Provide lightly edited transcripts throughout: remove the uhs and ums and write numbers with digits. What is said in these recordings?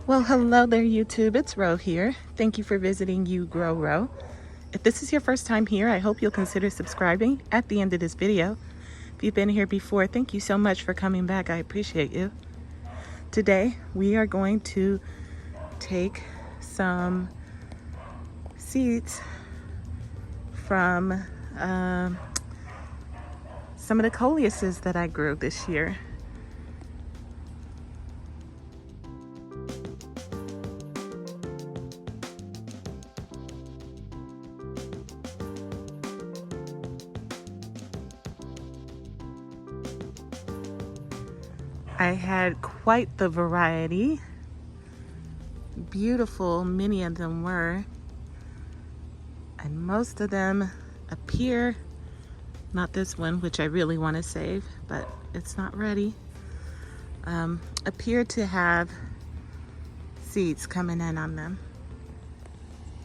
Well, hello there, YouTube. It's Ro here. Thank you for visiting You Grow Ro. If this is your first time here, I hope you'll consider subscribing at the end of this video. If you've been here before, thank you so much for coming back. I appreciate you. Today, we are going to take some seeds from some of the Coleuses that I grew this year. I had quite the variety. Beautiful, many of them were. And most of them appear, not this one, which I really want to save, but it's not ready, appear to have seeds coming in on them.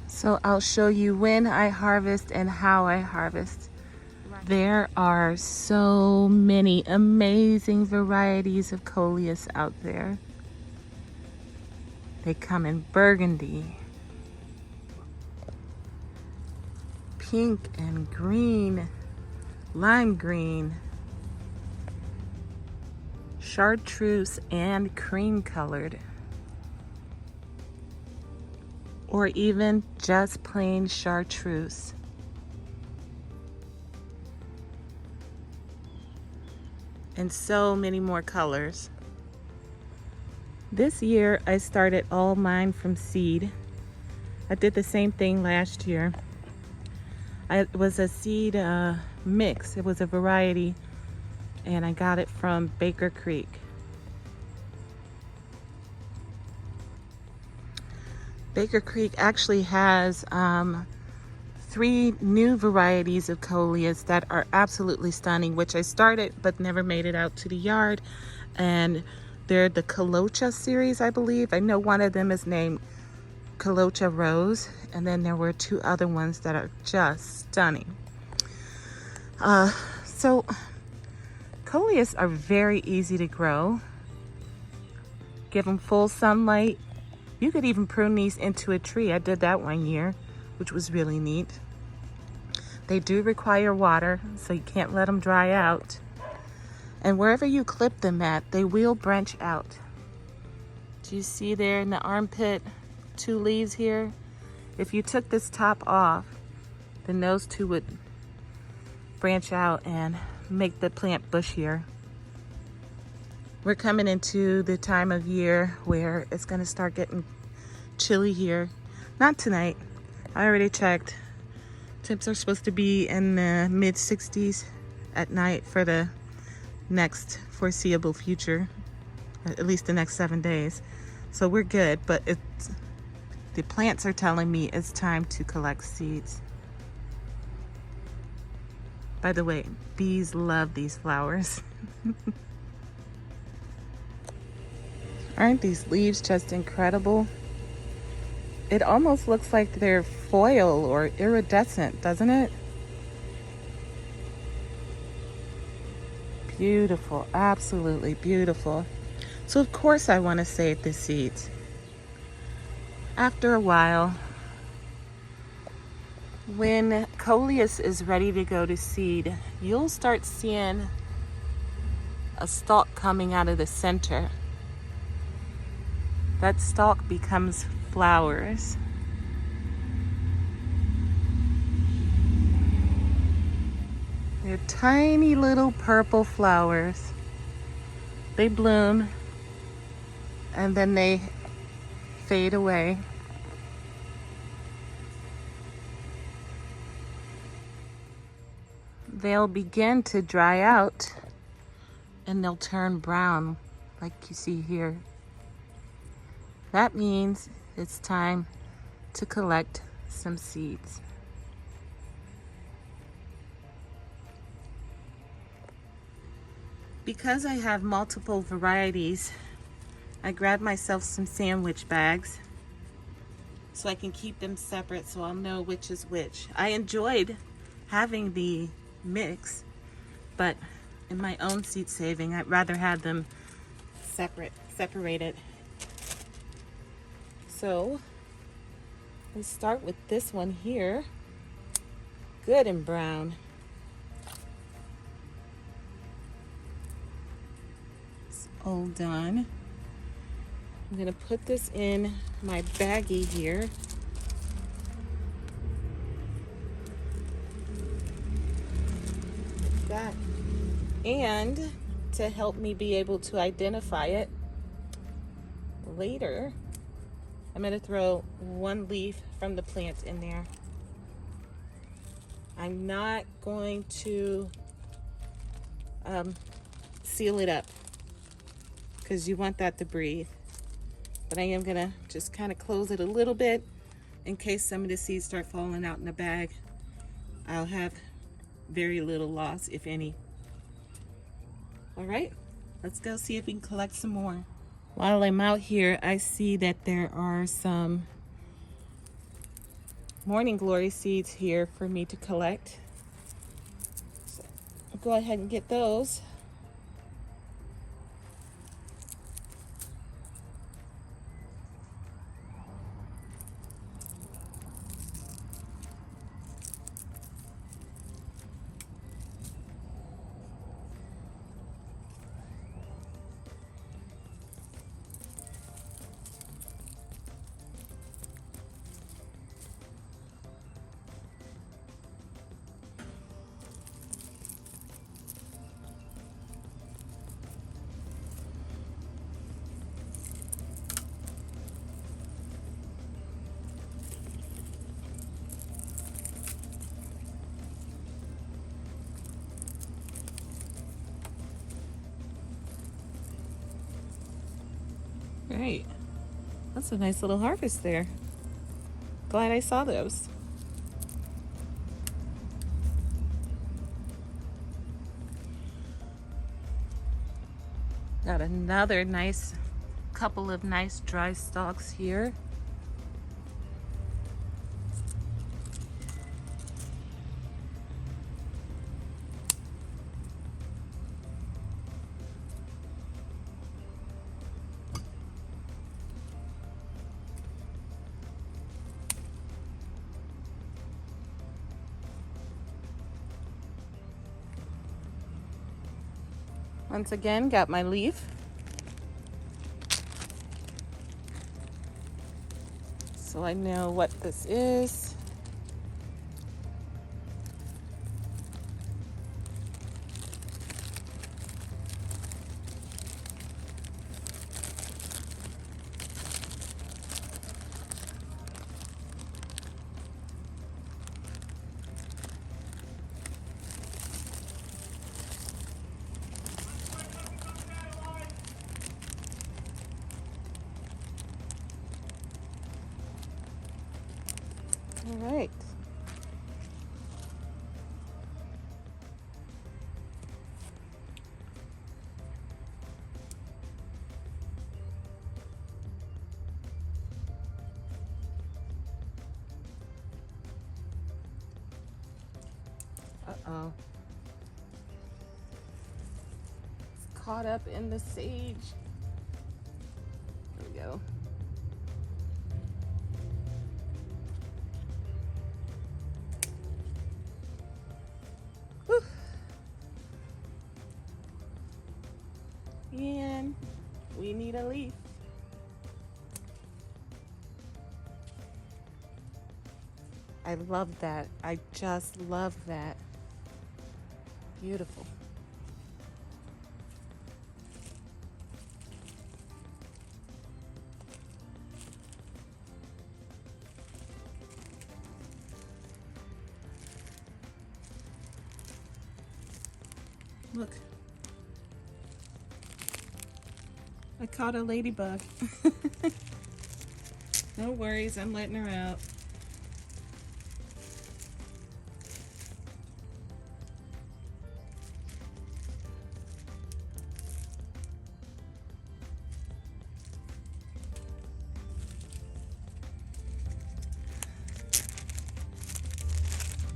So I'll show you when I harvest and how I harvest. There are so many amazing varieties of Coleus out there. They come in burgundy, pink and green, lime green, chartreuse and cream colored, or even just plain chartreuse. And so many more colors. This year I started all mine from seed. I did the same thing last year. It was a seed mix. It was a variety, and I got it from Baker Creek. Baker Creek actually has 3 new varieties of Coleus that are absolutely stunning, which I started but never made it out to the yard. And they're the Coleus series, I believe. I know one of them is named Coleus Rose, and then there were 2 other ones that are just stunning. So Coleus are very easy to grow. Give them full sunlight. You could even prune these into a tree. I did that one year, which was really neat. They do require water, so you can't let them dry out. And wherever you clip them at, they will branch out. Do you see there in the armpit, 2 leaves here? If you took this top off, then those 2 would branch out and make the plant bushier. We're coming into the time of year where it's gonna start getting chilly here. Not tonight. I already checked. Temps are supposed to be in the mid 60s at night for the next foreseeable future, at least the next 7 days. So we're good, but the plants are telling me it's time to collect seeds. By the way, bees love these flowers. Aren't these leaves just incredible? It almost looks like they're foil or iridescent, doesn't it? Beautiful, absolutely beautiful. So of course I want to save the seeds. After a while, when Coleus is ready to go to seed, you'll start seeing a stalk coming out of the center. That stalk becomes flowers. They're tiny little purple flowers. They bloom and then they fade away. They'll begin to dry out and they'll turn brown like you see here. That means it's time to collect some seeds. Because I have multiple varieties, I grabbed myself some sandwich bags so I can keep them separate so I'll know which is which. I enjoyed having the mix, but in my own seed saving, I'd rather have them separated. So let's start with this one here. Good and brown. It's all done. I'm gonna put this in my baggie here. Like that. And to help me be able to identify it later, I'm gonna throw one leaf from the plant in there. I'm not going to seal it up because you want that to breathe. But I am gonna just kind of close it a little bit in case some of the seeds start falling out in the bag. I'll have very little loss, if any. All right, let's go see if we can collect some more. While I'm out here, I see that there are some morning glory seeds here for me to collect. So I'll go ahead and get those. Great. That's a nice little harvest there. Glad I saw those. Got another nice couple of nice dry stalks here. Once again, got my leaf. So I know what this is. All right. Uh-oh. It's caught up in the sage. There we go. And we need a leaf. I love that. I just love that. Beautiful. Look. I caught a ladybug. No worries, I'm letting her out.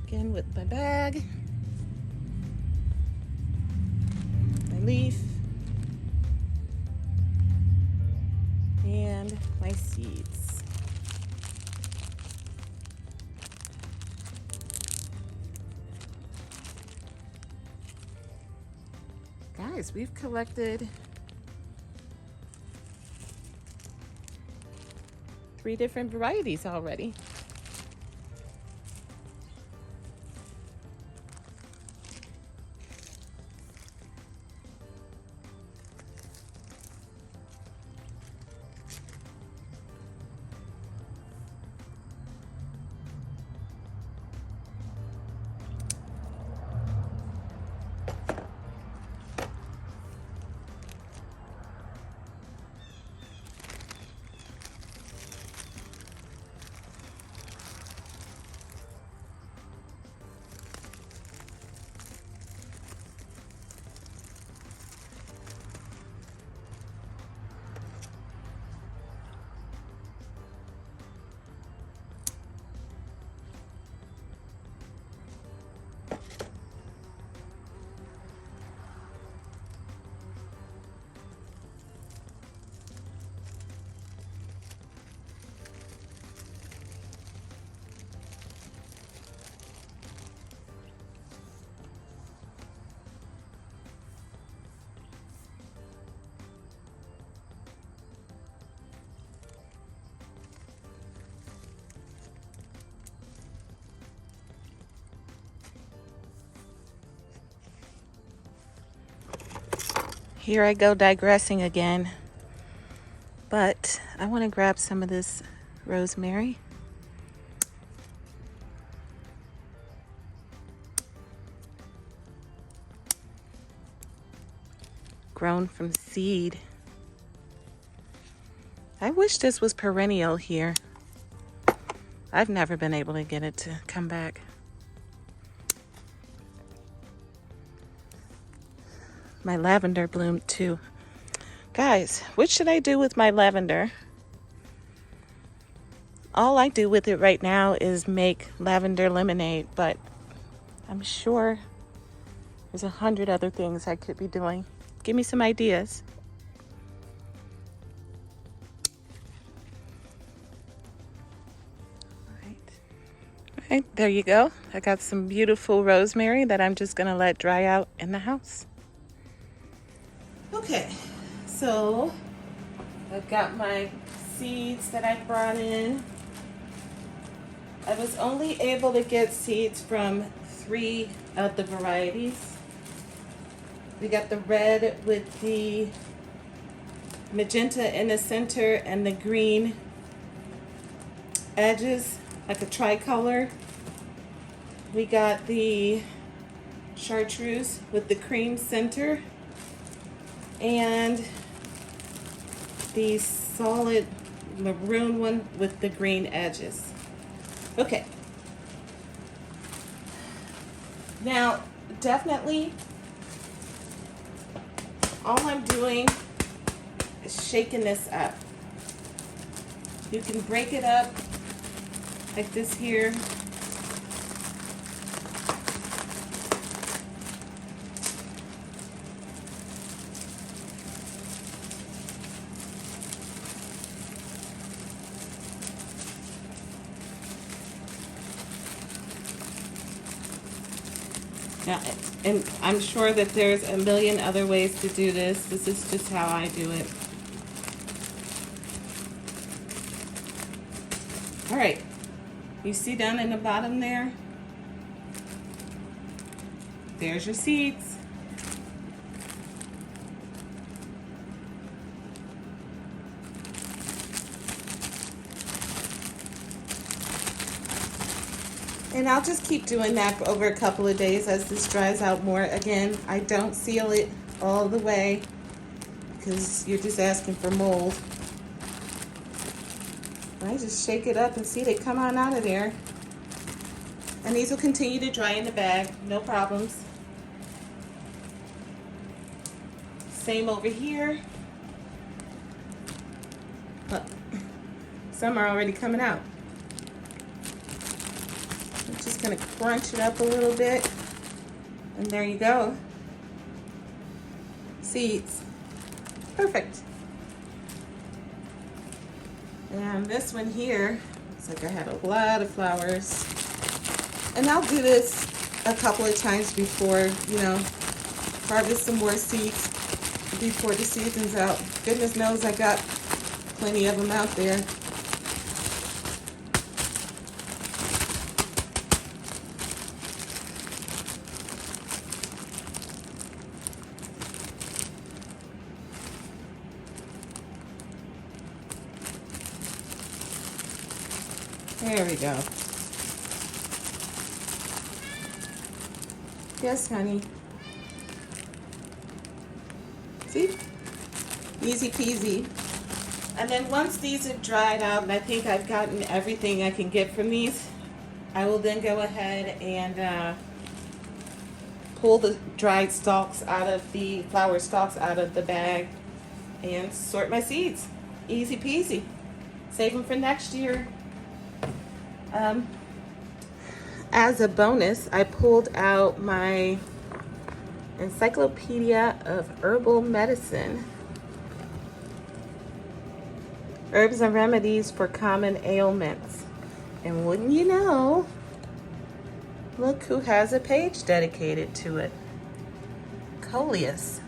Again with my bag, my leaf. And my seeds. Guys, we've collected 3 different varieties already. Here I go digressing again, but I want to grab some of this rosemary. Grown from seed. I wish this was perennial here. I've never been able to get it to come back. My lavender bloomed too. Guys, what should I do with my lavender? All I do with it right now is make lavender lemonade, but I'm sure there's 100 other things I could be doing. Give me some ideas. All right, there you go. I got some beautiful rosemary that I'm just gonna let dry out in the house. Okay, so I've got my seeds that I brought in. I was only able to get seeds from 3 of the varieties. We got the red with the magenta in the center and the green edges, like a tricolor. We got the chartreuse with the cream center, and the solid maroon one with the green edges. Okay. Now, definitely, all I'm doing is shaking this up. You can break it up like this here. Now, and I'm sure that there's a million other ways to do this. This is just how I do it. All right, you see down in the bottom there? There's your seeds. And I'll just keep doing that for over a couple of days as this dries out more. Again, I don't seal it all the way because you're just asking for mold. I just shake it up and see they come on out of there. And these will continue to dry in the bag, no problems. Same over here. But some are already coming out. I'm just gonna crunch it up a little bit. And there you go. Seeds. Perfect. And this one here, looks like I had a lot of flowers. And I'll do this a couple of times before, you know, harvest some more seeds before the season's out. Goodness knows I got plenty of them out there. There we go. Yes, honey. See? Easy peasy. And then once these have dried out and I think I've gotten everything I can get from these, I will then go ahead and pull the dried stalks out of the flower stalks out of the bag and sort my seeds. Easy peasy. Save them for next year. As a bonus, I pulled out my Encyclopedia of Herbal Medicine. Herbs and remedies for common ailments. And wouldn't you know, look who has a page dedicated to it. Coleus.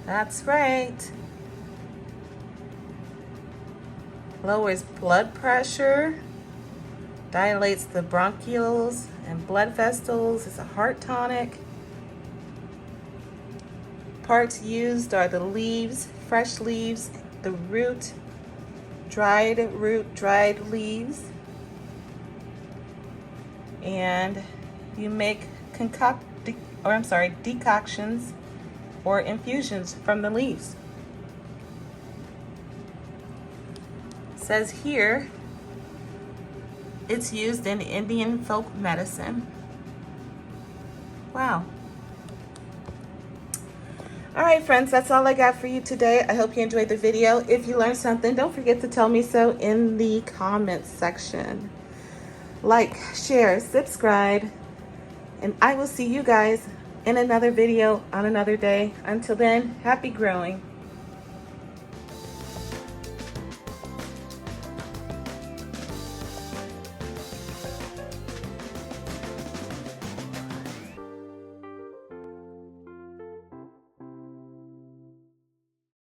That's right. Lowers blood pressure, dilates the bronchioles and blood vessels, is a heart tonic. Parts used are the leaves, fresh leaves, the root, dried leaves. And you make decoctions or infusions from the leaves. It says here, it's used in Indian folk medicine. Wow. All right, friends, that's all I got for you today. I hope you enjoyed the video. If you learned something, don't forget to tell me so in the comments section. Like, share, subscribe, and I will see you guys in another video on another day. Until then, happy growing.